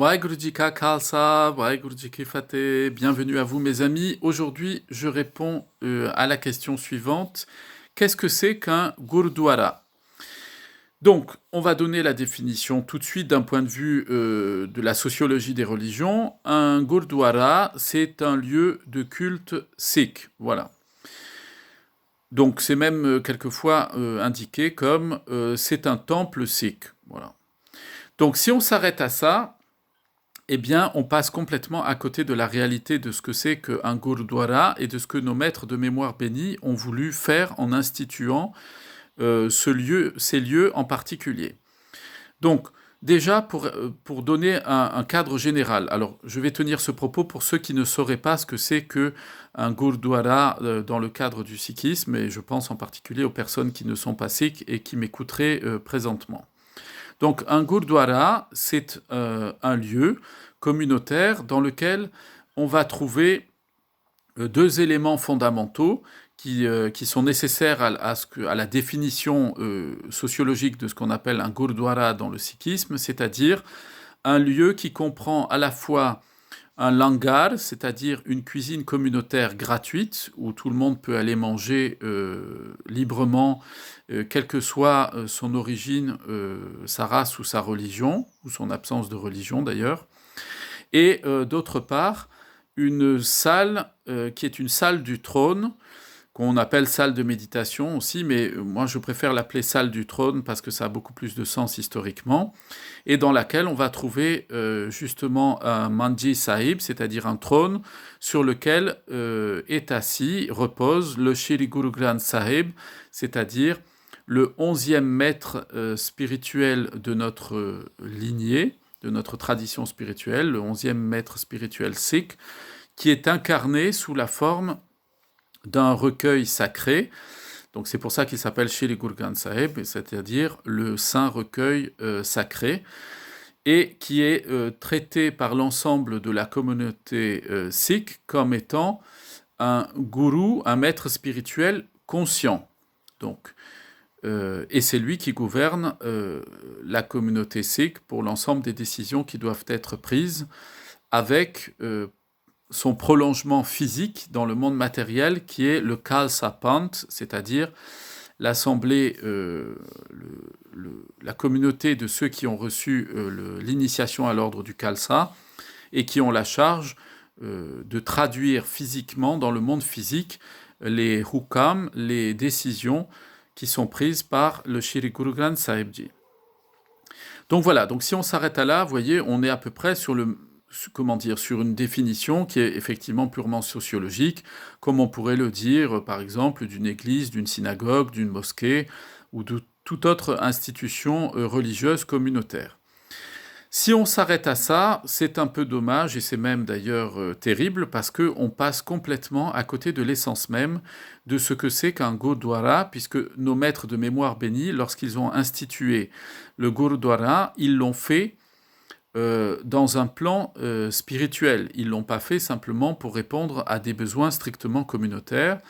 Waheguruji ka Khalsa, Waheguruji ki Fateh. Bienvenue à vous mes amis. Aujourd'hui, je réponds à la question suivante. Qu'est-ce que c'est qu'un gurdwara? Donc, on va donner la définition tout de suite d'un point de vue de la sociologie des religions. Un gurdwara, c'est un lieu de culte sikh. Voilà. Donc, c'est même quelquefois indiqué comme c'est un temple sikh. Voilà. Donc, si on s'arrête à ça, eh bien, on passe complètement à côté de la réalité de ce que c'est qu'un gurdwara et de ce que nos maîtres de mémoire bénis ont voulu faire en instituant ces lieux en particulier. Donc, déjà, pour donner un cadre général, alors je vais tenir ce propos pour ceux qui ne sauraient pas ce que c'est qu'un gurdwara dans le cadre du sikhisme, et je pense en particulier aux personnes qui ne sont pas sikhs et qui m'écouteraient présentement. Donc un gurdwara, c'est un lieu communautaire dans lequel on va trouver deux éléments fondamentaux qui sont nécessaires à la définition sociologique de ce qu'on appelle un gurdwara dans le sikhisme, c'est-à-dire un lieu qui comprend à la fois un langar, c'est-à-dire une cuisine communautaire gratuite où tout le monde peut aller manger librement, quelle que soit son origine, sa race ou sa religion, ou son absence de religion d'ailleurs. Et d'autre part, une salle qui est une salle du trône, qu'on appelle salle de méditation aussi, mais moi je préfère l'appeler salle du trône parce que ça a beaucoup plus de sens historiquement, et dans laquelle on va trouver justement un manji sahib, c'est-à-dire un trône sur lequel est assis, repose le Shri Guru Granth Sahib, c'est-à-dire le 11e maître spirituel de notre lignée, de notre tradition spirituelle, le 11e maître spirituel sikh, qui est incarné sous la forme d'un recueil sacré. Donc c'est pour ça qu'il s'appelle Shri Guru Granth Sahib, c'est-à-dire le saint recueil sacré, et qui est traité par l'ensemble de la communauté sikh comme étant un gourou, un maître spirituel conscient. Donc, et c'est lui qui gouverne la communauté sikh pour l'ensemble des décisions qui doivent être prises avec son prolongement physique dans le monde matériel qui est le Khalsa Panth, c'est-à-dire l'assemblée, la communauté de ceux qui ont reçu l'initiation à l'ordre du Khalsa et qui ont la charge de traduire physiquement dans le monde physique les hukam, les décisions qui sont prises par le Shri Guru Granth Sahib Ji. Donc voilà, donc si on s'arrête à là, vous voyez, on est à peu près sur une définition qui est effectivement purement sociologique, comme on pourrait le dire, par exemple, d'une église, d'une synagogue, d'une mosquée, ou de toute autre institution religieuse communautaire. Si on s'arrête à ça, c'est un peu dommage, et c'est même d'ailleurs terrible, parce qu'on passe complètement à côté de l'essence même de ce que c'est qu'un gurdwara, puisque nos maîtres de mémoire bénis, lorsqu'ils ont institué le gurdwara, ils l'ont fait dans un plan spirituel. Ils ne l'ont pas fait simplement pour répondre à des besoins strictement communautaires,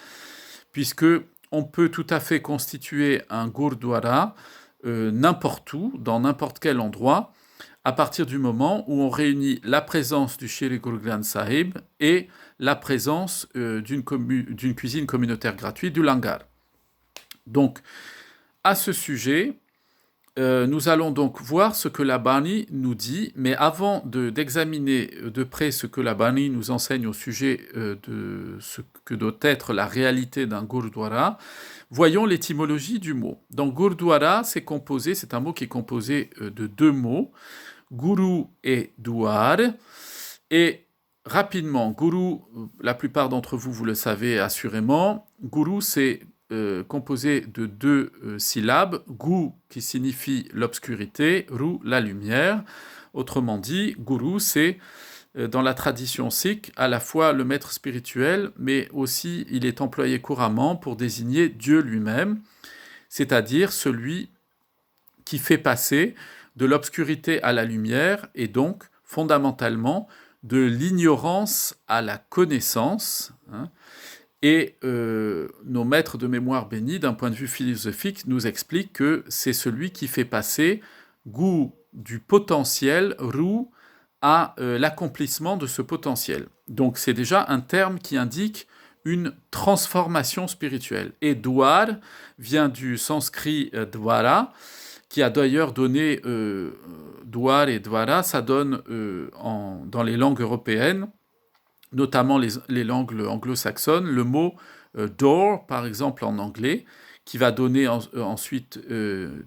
puisque on peut tout à fait constituer un gurdwara n'importe où, dans n'importe quel endroit, à partir du moment où on réunit la présence du Shri Guru Granth Sahib et la présence d'une cuisine communautaire gratuite, du langar. Donc, à ce sujet, nous allons donc voir ce que la Bani nous dit, mais avant d'examiner de près ce que la Bani nous enseigne au sujet de ce que doit être la réalité d'un gurdwara, voyons l'étymologie du mot. Donc gurdwara, c'est un mot qui est composé de deux mots, guru et douar, et rapidement, guru, la plupart d'entre vous, vous le savez assurément, guru c'est composé de deux syllabes, gu qui signifie l'obscurité, ru la lumière. Autrement dit, guru c'est dans la tradition sikh à la fois le maître spirituel, mais aussi il est employé couramment pour désigner Dieu lui-même, c'est-à-dire celui qui fait passer de l'obscurité à la lumière et donc fondamentalement de l'ignorance à la connaissance. Et nos maîtres de mémoire bénis, d'un point de vue philosophique, nous expliquent que c'est celui qui fait passer goût du potentiel, roux, à l'accomplissement de ce potentiel. Donc c'est déjà un terme qui indique une transformation spirituelle. Et Dwar vient du sanskrit Dwara, qui a d'ailleurs donné Dwar et Dwara, ça donne dans les langues européennes, notamment les langues anglo-saxonnes, le mot door, par exemple en anglais, qui va donner ensuite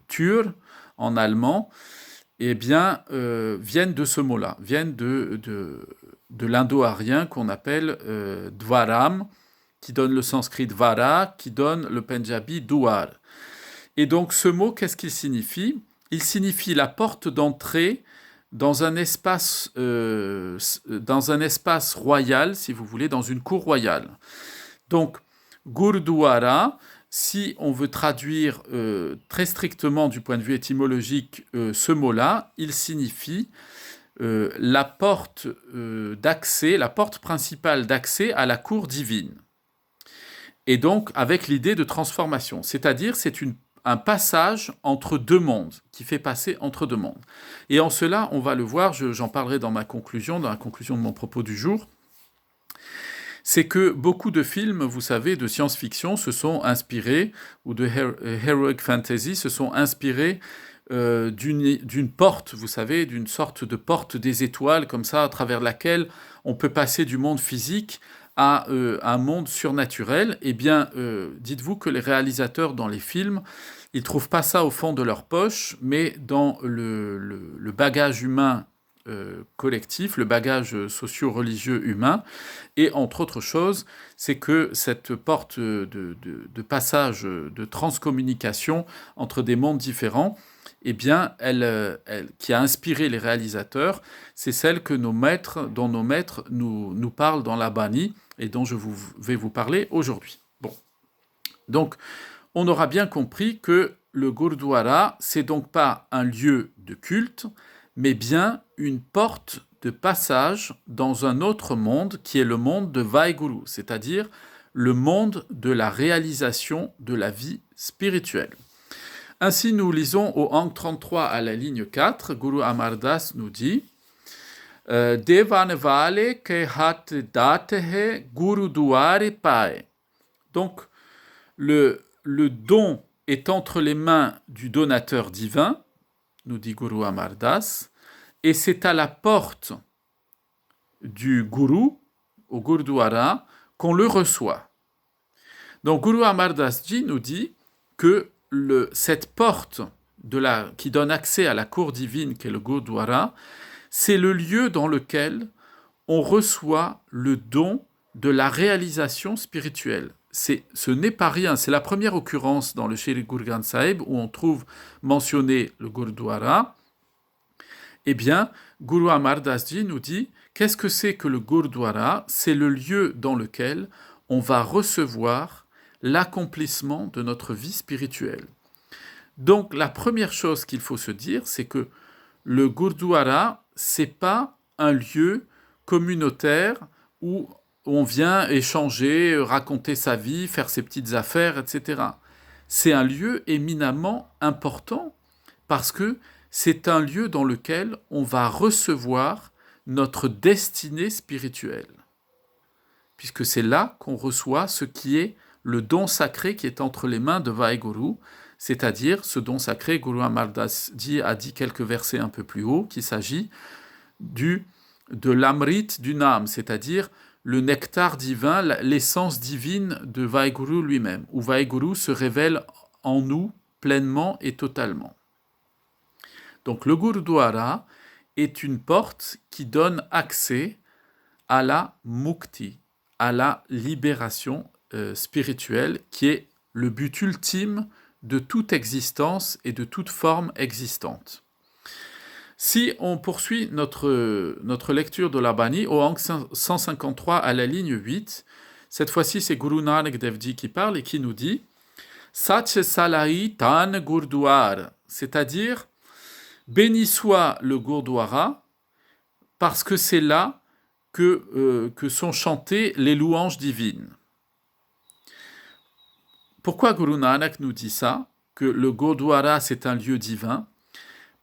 Tür en allemand, eh bien, viennent de ce mot-là, viennent de l'indo-arien qu'on appelle Dwaram, qui donne le sanskrit Dvara, qui donne le punjabi Duar. Et donc ce mot, qu'est-ce qu'il signifie? Il signifie la porte d'entrée dans un espace royal, si vous voulez, dans une cour royale. Donc, Gurdwara, si on veut traduire très strictement du point de vue étymologique ce mot-là, il signifie la porte d'accès, la porte principale d'accès à la cour divine. Et donc, avec l'idée de transformation. C'est-à-dire, c'est un passage entre deux mondes, qui fait passer entre deux mondes. Et en cela, on va le voir, j'en parlerai dans ma conclusion, dans la conclusion de mon propos du jour, c'est que beaucoup de films, vous savez, de science-fiction se sont inspirés, ou de heroic fantasy, se sont inspirés d'une porte, vous savez, d'une sorte de porte des étoiles, comme ça, à travers laquelle on peut passer du monde physique à un monde surnaturel. Eh bien, dites-vous que les réalisateurs dans les films, ils ne trouvent pas ça au fond de leur poche, mais dans le bagage humain collectif, le bagage socio-religieux humain. Et entre autres choses, c'est que cette porte de passage, de transcommunication entre des mondes différents, eh bien, qui a inspiré les réalisateurs, c'est celle que dont nos maîtres nous parlent dans la Bani, et dont je vais vous parler aujourd'hui. Bon. Donc, on aura bien compris que le Gurdwara, c'est donc pas un lieu de culte, mais bien une porte de passage dans un autre monde qui est le monde de Vaheguru, c'est-à-dire le monde de la réalisation de la vie spirituelle. Ainsi, nous lisons au Ang 33 à la ligne 4, Guru Amar Das nous dit Devanvale ke hat datehe Guru Duare pae. Donc, le don est entre les mains du donateur divin, nous dit Guru Amar Das, et c'est à la porte du Guru, au Gurdwara, qu'on le reçoit. Donc Guru Amar Das Ji nous dit que cette porte qui donne accès à la cour divine qu'est le Gurdwara, c'est le lieu dans lequel on reçoit le don de la réalisation spirituelle. Ce n'est pas rien, c'est la première occurrence dans le Shri Guru Granth Sahib où on trouve mentionné le Gurdwara. Eh bien, Guru Amar Das Ji nous dit, qu'est-ce que c'est que le Gurdwara? C'est le lieu dans lequel on va recevoir l'accomplissement de notre vie spirituelle. Donc, la première chose qu'il faut se dire, c'est que le Gurdwara, c'est pas un lieu communautaire où on vient échanger, raconter sa vie, faire ses petites affaires, etc. C'est un lieu éminemment important parce que c'est un lieu dans lequel on va recevoir notre destinée spirituelle. Puisque c'est là qu'on reçoit ce qui est le don sacré qui est entre les mains de Vaheguru, c'est-à-dire ce don sacré, Guru Amar Das Ji a dit quelques versets un peu plus haut, qu'il s'agit de l'amrit du Nam, c'est-à-dire le nectar divin, l'essence divine de Vaheguru lui-même, où Vaheguru se révèle en nous pleinement et totalement. Donc le Gurdwara est une porte qui donne accès à la mukti, à la libération spirituelle, qui est le but ultime de toute existence et de toute forme existante. Si on poursuit notre lecture de la Bani au Ang 153 à la ligne 8, cette fois-ci c'est Guru Nanak Dev Ji qui parle et qui nous dit Sach Salai Tan Gurdwar, c'est-à-dire béni soit le Gurdwara, parce que c'est là que sont chantées les louanges divines. Pourquoi Guru Nanak nous dit ça? Que le Gurdwara c'est un lieu divin?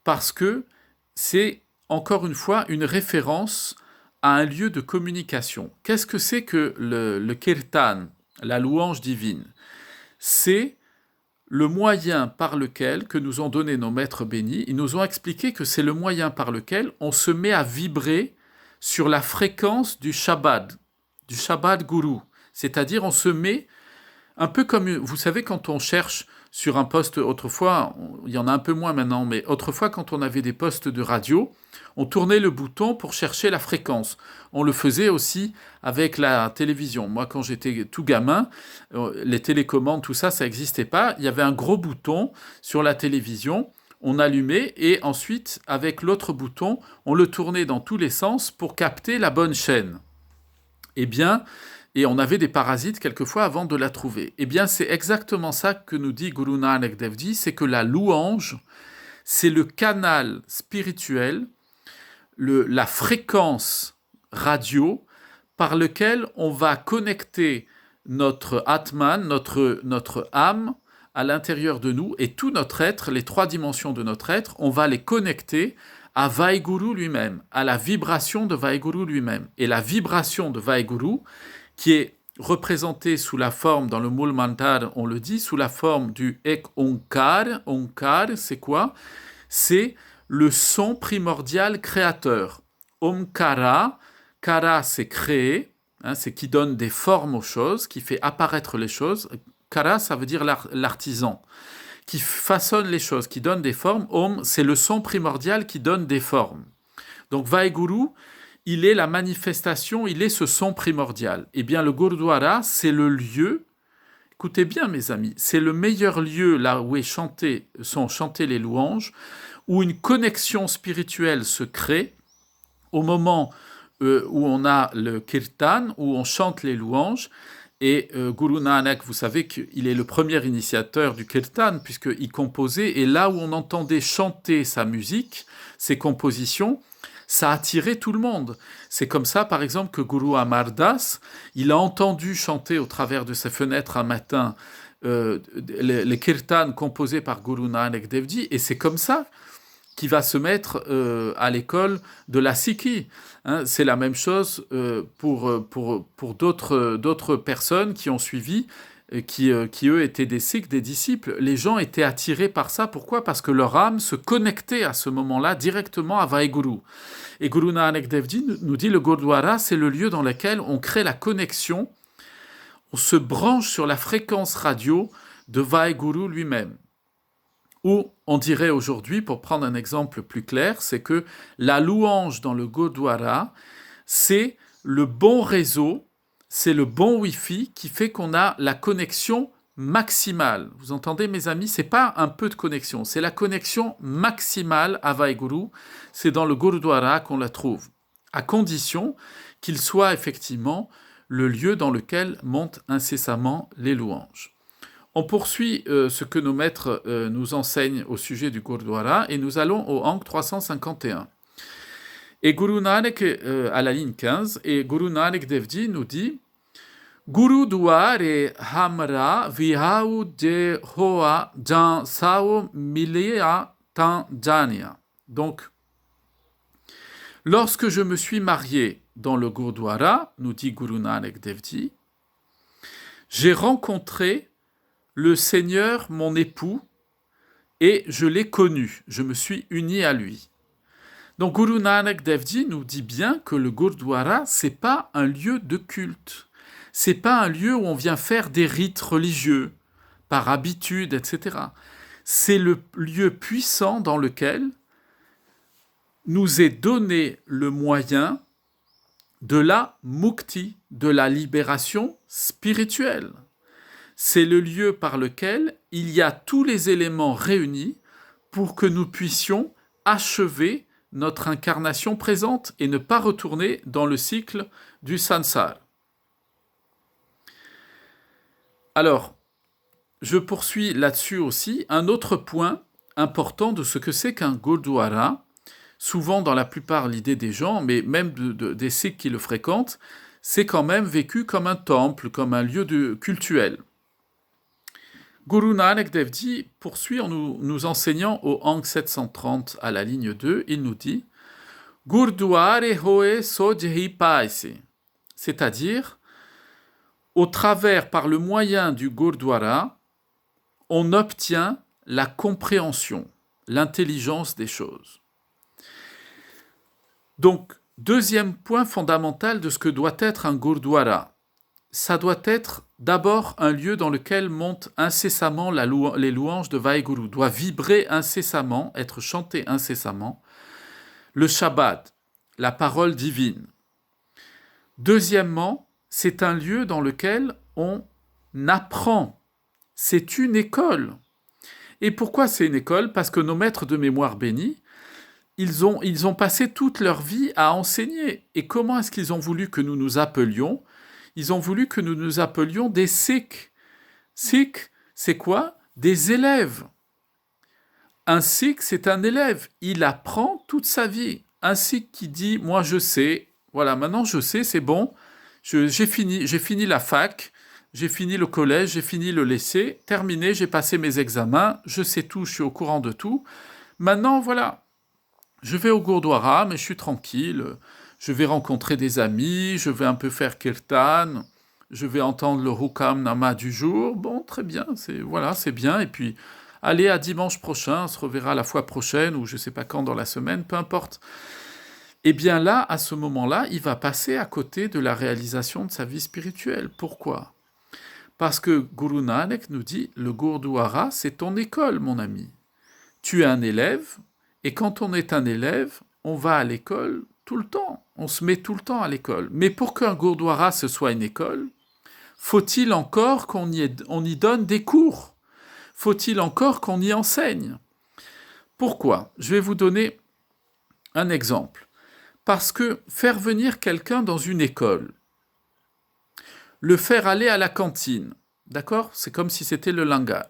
Parce que c'est encore une fois, une référence à un lieu de communication. Qu'est-ce que c'est que le kirtan, la louange divine? C'est le moyen par lequel, que nous ont donné nos maîtres bénis, ils nous ont expliqué que c'est le moyen par lequel on se met à vibrer sur la fréquence du Shabad Guru. C'est-à-dire on se met un peu comme, vous savez, quand on cherche sur un poste, autrefois, il y en a un peu moins maintenant, mais autrefois, quand on avait des postes de radio, on tournait le bouton pour chercher la fréquence. On le faisait aussi avec la télévision. Moi, quand j'étais tout gamin, les télécommandes, tout ça, ça n'existait pas. Il y avait un gros bouton sur la télévision, on allumait, et ensuite, avec l'autre bouton, on le tournait dans tous les sens pour capter la bonne chaîne. Eh bien, et on avait des parasites quelquefois avant de la trouver. Eh bien, c'est exactement ça que nous dit Guru Nanak Dev Ji, c'est que la louange, c'est le canal spirituel, la fréquence radio par lequel on va connecter notre Atman, notre âme à l'intérieur de nous, et tout notre être, les 3 dimensions de notre être, on va les connecter à Vaheguru lui-même, à la vibration de Vaheguru lui-même. Et la vibration de Vaheguru, qui est représentée sous la forme, dans le Mool Mantar, on le dit, sous la forme du Ek Onkar. Onkar, c'est quoi? C'est le son primordial créateur. Omkara, Kara, c'est créer, c'est qui donne des formes aux choses, qui fait apparaître les choses. Kara, ça veut dire l'artisan, qui façonne les choses, qui donne des formes. Om, c'est le son primordial qui donne des formes. Donc Vaheguru, il est la manifestation, il est ce son primordial. Eh bien, le Gurdwara, c'est le lieu, écoutez bien mes amis, c'est le meilleur lieu là où sont chantées les louanges, où une connexion spirituelle se crée au moment où on a le kirtan, où on chante les louanges. Et Guru Nanak, vous savez qu'il est le premier initiateur du kirtan, puisqu'il composait, et là où on entendait chanter sa musique, ses compositions, ça attirait tout le monde. C'est comme ça, par exemple, que Guru Amar Das, il a entendu chanter au travers de ses fenêtres un matin les kirtans composés par Guru Nanak Dev Ji, et c'est comme ça qu'il va se mettre à l'école de la Sikhi. C'est la même chose pour d'autres personnes qui ont suivi, qui eux étaient des Sikhs, des disciples. Les gens étaient attirés par ça. Pourquoi? Parce que leur âme se connectait à ce moment-là directement à Vaheguru. Et Guru Nanak Dev Ji nous dit le Gurdwara, c'est le lieu dans lequel on crée la connexion, on se branche sur la fréquence radio de Vaheguru lui-même. Ou on dirait aujourd'hui, pour prendre un exemple plus clair, c'est que la louange dans le Gurdwara, c'est le bon réseau, c'est le bon Wi-Fi qui fait qu'on a la connexion maximale. Vous entendez mes amis? C'est pas un peu de connexion, c'est la connexion maximale à Vaheguru. C'est dans le Gurdwara qu'on la trouve, à condition qu'il soit effectivement le lieu dans lequel montent incessamment les louanges. On poursuit ce que nos maîtres nous enseignent au sujet du Gurdwara, et nous allons au Ank 351. Et Guru Nanak, à la ligne 15, et Guru Nanak Dev Ji nous dit Gurudware hamra vihau de hoa jan sao milea tanjania. Donc, lorsque je me suis marié dans le Gurdwara, nous dit Guru Nanak Dev Ji, j'ai rencontré le Seigneur, mon époux, et je l'ai connu, je me suis uni à lui. Donc Guru Nanak Dev Ji nous dit bien que le Gurdwara, c'est pas un lieu de culte, c'est pas un lieu où on vient faire des rites religieux, par habitude, etc. C'est le lieu puissant dans lequel nous est donné le moyen de la mukti, de la libération spirituelle. C'est le lieu par lequel il y a tous les éléments réunis pour que nous puissions achever notre incarnation présente et ne pas retourner dans le cycle du sansar. Alors, je poursuis là-dessus aussi un autre point important de ce que c'est qu'un Gurdwara. Souvent, dans la plupart, l'idée des gens, mais même des Sikhs qui le fréquentent, c'est quand même vécu comme un temple, comme un lieu cultuel. Guru Nanak Dev Ji poursuit en nous enseignant au Ank 730 à la ligne 2, il nous dit Gurdwara hoe sojhi paise. C'est-à-dire, au travers, par le moyen du Gurdwara, on obtient la compréhension, l'intelligence des choses. Donc, deuxième point fondamental de ce que doit être un Gurdwara, ça doit être d'abord un lieu dans lequel montent incessamment les louanges de Vaheguru, doit vibrer incessamment, être chanté incessamment, le Shabbat, la parole divine. Deuxièmement, c'est un lieu dans lequel on apprend. C'est une école. Et pourquoi c'est une école? Parce que nos maîtres de mémoire bénis, ils ont passé toute leur vie à enseigner. Et comment est-ce qu'ils ont voulu que nous nous appelions? Ils ont voulu que nous nous appelions des Sikhs. Sikh, c'est quoi? Des élèves. Un Sikh, c'est un élève. Il apprend toute sa vie. Un Sikh qui dit, moi je sais, voilà, maintenant je sais, c'est bon, j'ai fini la fac, j'ai fini le collège, j'ai fini le lycée, terminé, j'ai passé mes examens, je sais tout, je suis au courant de tout. Maintenant, voilà, je vais au Gurdwara, mais je suis tranquille, je vais rencontrer des amis, je vais un peu faire kirtan, je vais entendre le Hukam Nama du jour, bon, très bien, c'est bien, et puis, allez, à dimanche prochain, on se reverra la fois prochaine, ou je sais pas quand dans la semaine, peu importe. Eh bien là, à ce moment-là, il va passer à côté de la réalisation de sa vie spirituelle. Pourquoi? Parce que Guru Nanak nous dit, le Gurdwara, c'est ton école, mon ami. Tu es un élève, et quand on est un élève, on va à l'école tout le temps. On se met tout le temps à l'école. Mais pour qu'un Gurdwara ce soit une école, faut-il encore qu'on y donne des cours? Faut-il encore qu'on y enseigne? Pourquoi? Je vais vous donner un exemple. Parce que faire venir quelqu'un dans une école, le faire aller à la cantine, d'accord? C'est comme si c'était le lingala.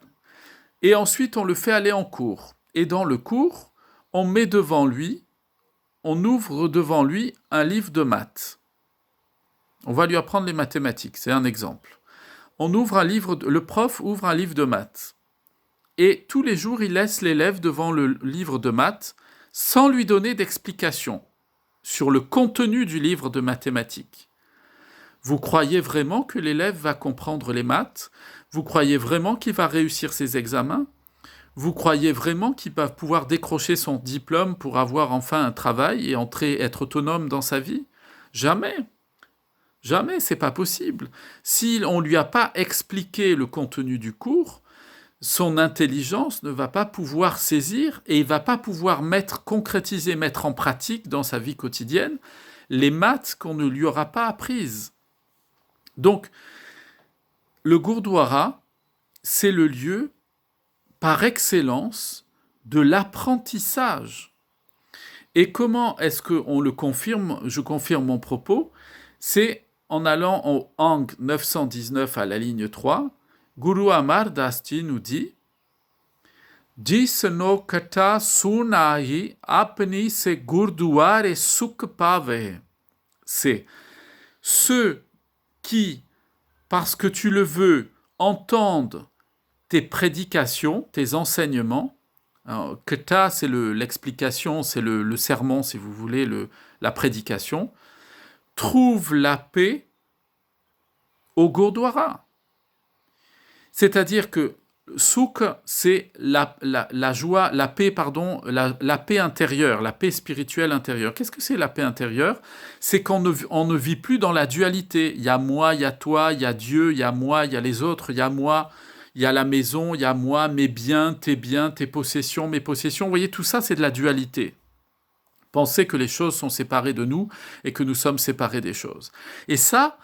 Et ensuite, on le fait aller en cours. Et dans le cours, on met devant lui, on ouvre devant lui un livre de maths. On va lui apprendre les mathématiques, c'est un exemple. Le prof ouvre un livre de maths. Et tous les jours, il laisse l'élève devant le livre de maths sans lui donner d'explication sur le contenu du livre de mathématiques. Vous croyez vraiment que l'élève va comprendre les maths? Vous croyez vraiment qu'il va réussir ses examens? Vous croyez vraiment qu'il va pouvoir décrocher son diplôme pour avoir enfin un travail et être autonome dans sa vie? Jamais. Jamais, c'est pas possible. Si on ne lui a pas expliqué le contenu du cours, son intelligence ne va pas pouvoir saisir et il ne va pas pouvoir concrétiser, mettre en pratique dans sa vie quotidienne les maths qu'on ne lui aura pas apprises. Donc, le Gurdwara, c'est le lieu par excellence de l'apprentissage. Et comment est-ce qu'on le confirme? Je confirme mon propos. C'est en allant au Ang 919 à la ligne 3, Guru Amar Das Ji nous dit Jisno kata sunahi apni se gurdware sukh pave. C'est ceux qui, parce que tu le veux, entendent tes prédications, tes enseignements. Kata, c'est l'explication, c'est le sermon, si vous voulez, la prédication. Trouve la paix au Gurdwara. C'est-à-dire que Souk, c'est la joie, la paix, pardon, la paix intérieure, la paix spirituelle intérieure. Qu'est-ce que c'est la paix intérieure? C'est qu'on ne vit plus dans la dualité. Il y a moi, il y a toi, il y a Dieu, il y a moi, il y a les autres, il y a moi, il y a la maison, il y a moi, mes biens, tes possessions, mes possessions. Vous voyez, tout ça, c'est de la dualité. Penser que les choses sont séparées de nous et que nous sommes séparés des choses. Et ça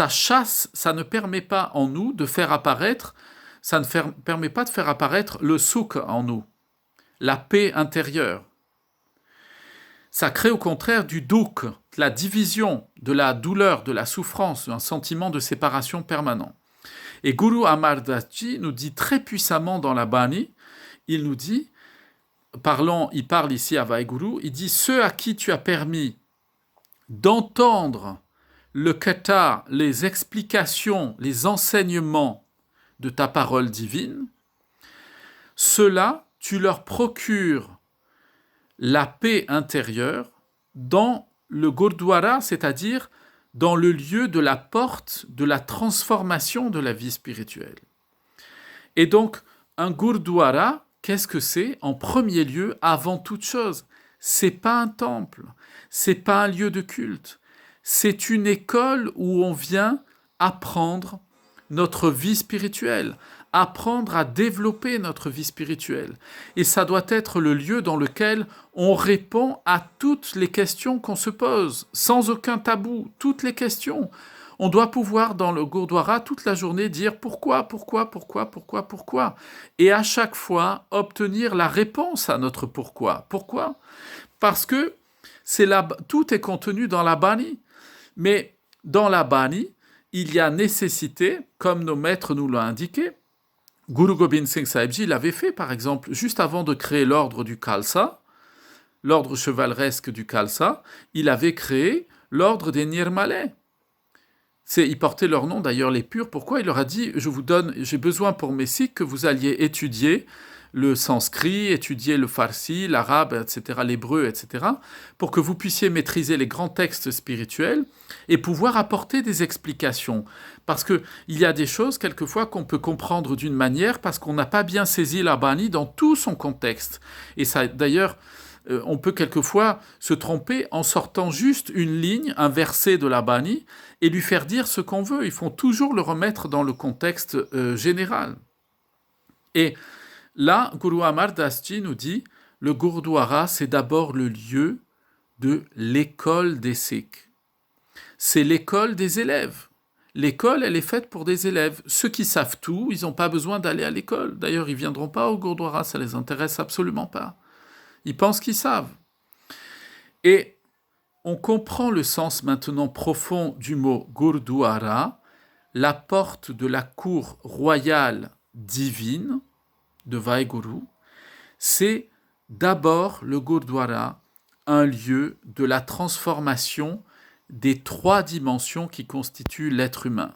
chasse, ça ne permet pas en nous de faire apparaître, ça ne permet pas de faire apparaître le souk en nous, la paix intérieure. Ça crée au contraire du douk, la division, de la douleur, de la souffrance, un sentiment de séparation permanent. Et Guru Amar Das Ji nous dit très puissamment dans la Bani, il nous dit, il parle ici à Vaheguru, il dit « Ceux à qui tu as permis d'entendre le kata, les explications, les enseignements de ta parole divine, ceux-là, tu leur procures la paix intérieure, dans le Gurdwara, c'est-à-dire dans le lieu de la porte de la transformation de la vie spirituelle. Et donc, un Gurdwara, qu'est-ce que c'est? En premier lieu, avant toute chose, c'est pas un temple, c'est pas un lieu de culte, c'est une école où on vient apprendre notre vie spirituelle, apprendre à développer notre vie spirituelle. Et ça doit être le lieu dans lequel on répond à toutes les questions qu'on se pose, sans aucun tabou, toutes les questions. On doit pouvoir, dans le Gurdwara, toute la journée dire pourquoi. Et à chaque fois, obtenir la réponse à notre pourquoi. Pourquoi? Parce que tout est contenu dans la Bani. Mais dans la Bani, il y a nécessité, comme nos maîtres nous l'ont indiqué. Guru Gobind Singh Sahib Ji l'avait fait, par exemple, juste avant de créer l'ordre du Khalsa, l'ordre chevaleresque du Khalsa, il avait créé l'ordre des Nirmalais. Ils portaient leur nom, d'ailleurs, les purs. Pourquoi? Il leur a dit, j'ai besoin pour mes Sikhs que vous alliez étudier le sanskrit, étudier le farsi, l'arabe, etc., l'hébreu, etc., pour que vous puissiez maîtriser les grands textes spirituels et pouvoir apporter des explications. Parce qu'il y a des choses, quelquefois, qu'on peut comprendre d'une manière parce qu'on n'a pas bien saisi la Bani dans tout son contexte. Et ça, d'ailleurs, on peut quelquefois se tromper en sortant juste une ligne, un verset de la Bani, et lui faire dire ce qu'on veut. Il faut toujours le remettre dans le contexte général. Et là, Guru Amar Das Ji nous dit, le Gurdwara, c'est d'abord le lieu de l'école des Sikhs. C'est l'école des élèves. L'école, elle est faite pour des élèves. Ceux qui savent tout, ils n'ont pas besoin d'aller à l'école. D'ailleurs, ils ne viendront pas au Gurdwara, ça ne les intéresse absolument pas. Ils pensent qu'ils savent. Et on comprend le sens maintenant profond du mot Gurdwara, la porte de la cour royale divine de Vaheguru. C'est d'abord le Gurdwara, un lieu de la transformation des 3 dimensions qui constituent l'être humain.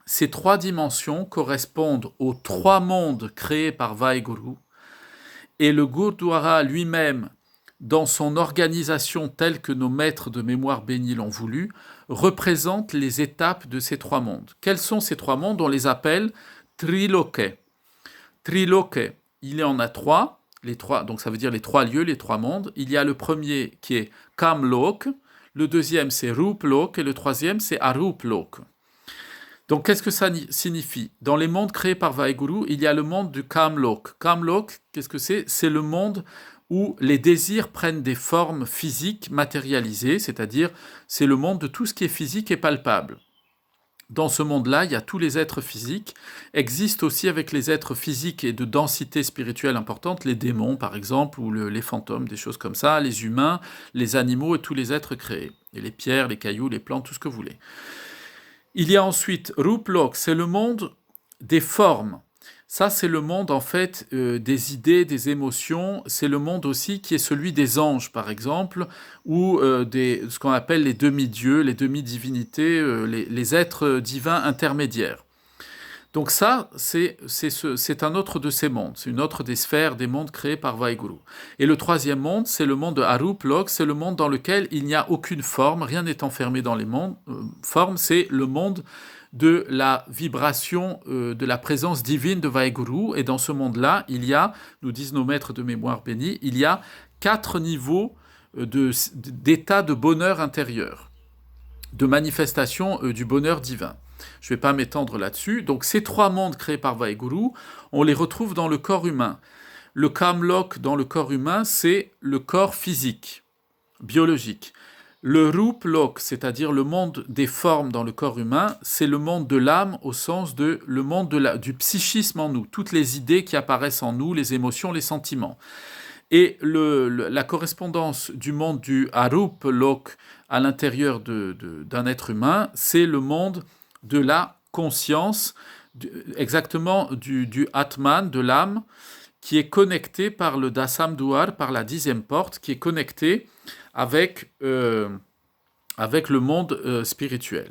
Ces 3 dimensions correspondent aux 3 mondes créés par Vaheguru, et le Gurdwara lui-même, dans son organisation telle que nos maîtres de mémoire bénis l'ont voulu, représente les étapes de ces 3 mondes. Quels sont ces 3 mondes? On les appelle Triloke. Triloke, il y en a 3, donc ça veut dire les 3 lieux, les 3 mondes. Il y a le premier qui est Kamlok, le deuxième c'est Ruplok et le troisième c'est Aruplok. Donc, qu'est-ce que ça signifie? Dans les mondes créés par Vaheguru, il y a le monde du Kamlok. Kamlok, qu'est-ce que c'est? C'est le monde où les désirs prennent des formes physiques matérialisées, c'est-à-dire c'est le monde de tout ce qui est physique et palpable. Dans ce monde-là, il y a tous les êtres physiques, existent aussi avec les êtres physiques et de densité spirituelle importante, les démons par exemple, ou les fantômes, des choses comme ça, les humains, les animaux et tous les êtres créés, et les pierres, les cailloux, les plantes, tout ce que vous voulez. Il y a ensuite Ruplok, c'est le monde des formes. Ça, c'est le monde, en fait, des idées, des émotions. C'est le monde aussi qui est celui des anges, par exemple, ou ce qu'on appelle les demi-dieux, les demi-divinités, les êtres divins intermédiaires. Donc ça, c'est un autre de ces mondes. C'est une autre des sphères des mondes créés par Vaheguru. Et le troisième monde, c'est le monde de Aruplok, c'est le monde dans lequel il n'y a aucune forme, rien n'est enfermé dans les formes, c'est le monde de la vibration de la présence divine de Vaheguru. Et dans ce monde-là, il y a, nous disent nos maîtres de mémoire bénis, il y a 4 niveaux d'état de bonheur intérieur, de manifestation du bonheur divin. Je ne vais pas m'étendre là-dessus. Donc ces 3 mondes créés par Vaheguru, on les retrouve dans le corps humain. Le Kamlok dans le corps humain, c'est le corps physique, biologique. Le Ruplok, c'est-à-dire le monde des formes dans le corps humain, c'est le monde de l'âme au sens de le monde du psychisme en nous, toutes les idées qui apparaissent en nous, les émotions, les sentiments. Et la correspondance du monde du Aruplok à l'intérieur d'un être humain, c'est le monde de la conscience, exactement du Atman, de l'âme, qui est connecté par le Dasam Duar, par la 10e porte, qui est connecté avec le monde spirituel.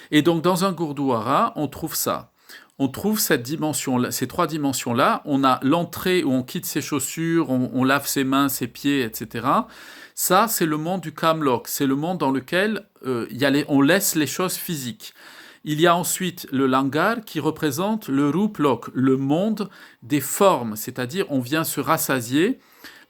Et donc dans un Gurdwara, on trouve ça. on trouve cette dimension, ces trois dimensions-là. On a l'entrée où on quitte ses chaussures, on lave ses mains, ses pieds, etc. Ça, c'est le monde du Kamlok. C'est le monde dans lequel on laisse les choses physiques. Il y a ensuite le Langar qui représente le Ruplok, le monde des formes, c'est-à-dire on vient se rassasier.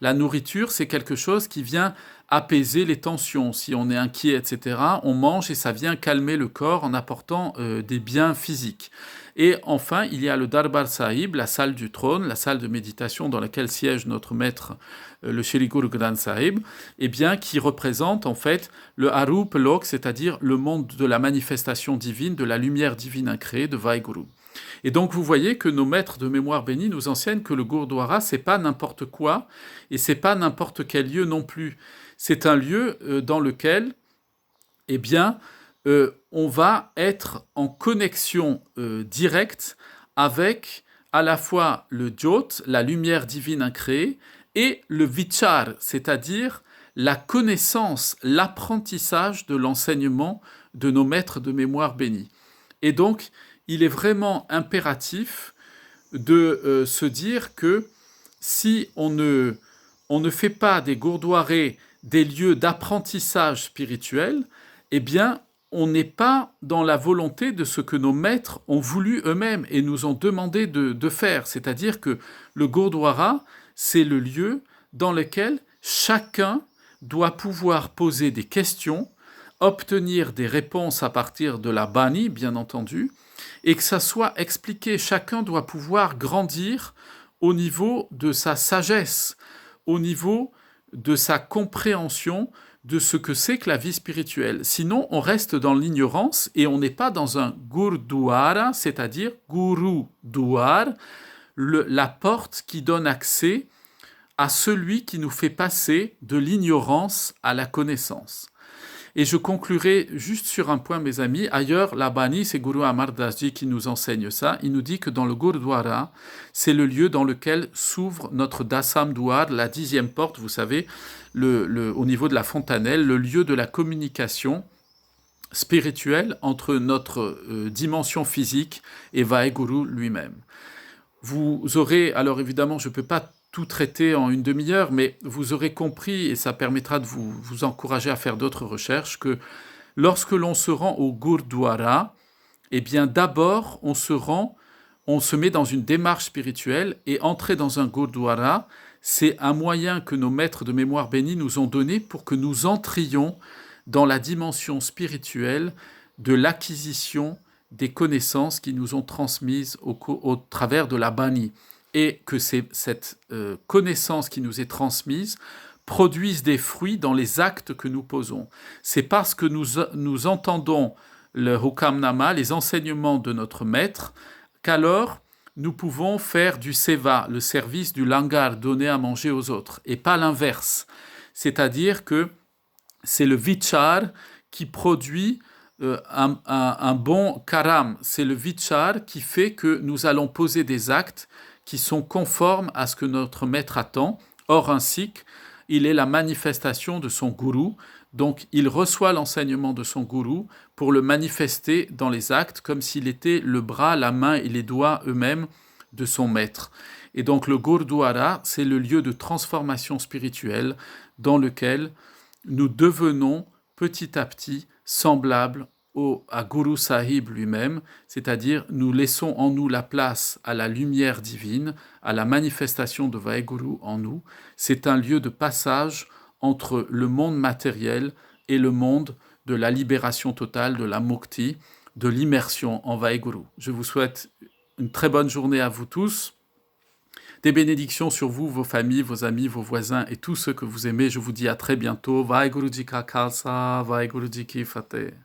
La nourriture, c'est quelque chose qui vient apaiser les tensions. Si on est inquiet, etc., on mange et ça vient calmer le corps en apportant des biens physiques. Et enfin, il y a le Darbar Sahib, la salle du trône, la salle de méditation dans laquelle siège notre maître, le Shri Guru Granth Sahib, eh bien, qui représente en fait le Arup Lok, c'est-à-dire le monde de la manifestation divine, de la lumière divine incréée de Vaheguru. Et donc vous voyez que nos maîtres de mémoire bénis nous enseignent que le Gurdwara, c'est pas n'importe quoi, et c'est pas n'importe quel lieu non plus. C'est un lieu dans lequel, eh bien, on va être en connexion directe avec à la fois le Jyot, la lumière divine incréée, et le Vichar, c'est-à-dire la connaissance, l'apprentissage de l'enseignement de nos maîtres de mémoire bénis. Et donc, il est vraiment impératif de se dire que si on ne fait pas des Gurdwarés des lieux d'apprentissage spirituel, eh bien, on n'est pas dans la volonté de ce que nos maîtres ont voulu eux-mêmes et nous ont demandé de faire. C'est-à-dire que le Gurdwara, c'est le lieu dans lequel chacun doit pouvoir poser des questions, obtenir des réponses à partir de la Bani, bien entendu, et que ça soit expliqué. Chacun doit pouvoir grandir au niveau de sa sagesse, au niveau de sa compréhension de ce que c'est que la vie spirituelle. Sinon, on reste dans l'ignorance et on n'est pas dans un Gurdwara, c'est-à-dire Guru Dwar, la porte qui donne accès à celui qui nous fait passer de l'ignorance à la connaissance. Et je conclurai juste sur un point, mes amis. Ailleurs, la Bani, c'est Guru Amar Das Ji qui nous enseigne ça. Il nous dit que dans le Gurdwara, c'est le lieu dans lequel s'ouvre notre Dasam Dwar, la 10e porte, vous savez, au niveau de la fontanelle, le lieu de la communication spirituelle entre notre dimension physique et Vaheguru lui-même. Vous aurez, alors évidemment, je ne peux pas tout traiter en une demi-heure, mais vous aurez compris, et ça permettra de vous encourager à faire d'autres recherches, que lorsque l'on se rend au Gurdwara, eh bien d'abord on se met dans une démarche spirituelle, et entrer dans un Gurdwara, c'est un moyen que nos maîtres de mémoire bénis nous ont donné pour que nous entrions dans la dimension spirituelle de l'acquisition des connaissances qui nous ont transmises au travers de la Bani, et que cette connaissance qui nous est transmise produise des fruits dans les actes que nous posons. C'est parce que nous entendons le Hukamnama, les enseignements de notre maître, qu'alors nous pouvons faire du seva, le service du langar, donner à manger aux autres, et pas l'inverse. C'est-à-dire que c'est le vichar qui produit un bon karam. C'est le vichar qui fait que nous allons poser des actes qui sont conformes à ce que notre maître attend. Or, un sikh, il est la manifestation de son gourou, donc il reçoit l'enseignement de son gourou pour le manifester dans les actes, comme s'il était le bras, la main et les doigts eux-mêmes de son maître. Et donc le Gurdwara, c'est le lieu de transformation spirituelle dans lequel nous devenons petit à petit semblables à Guru Sahib lui-même, c'est-à-dire nous laissons en nous la place à la lumière divine, à la manifestation de Vaheguru en nous. C'est un lieu de passage entre le monde matériel et le monde de la libération totale, de la mukti, de l'immersion en Vaheguru. Je vous souhaite une très bonne journée à vous tous. Des bénédictions sur vous, vos familles, vos amis, vos voisins et tous ceux que vous aimez. Je vous dis à très bientôt. Vaheguru Ji Ka Khalsa, Vaheguru Ji Ki Fateh.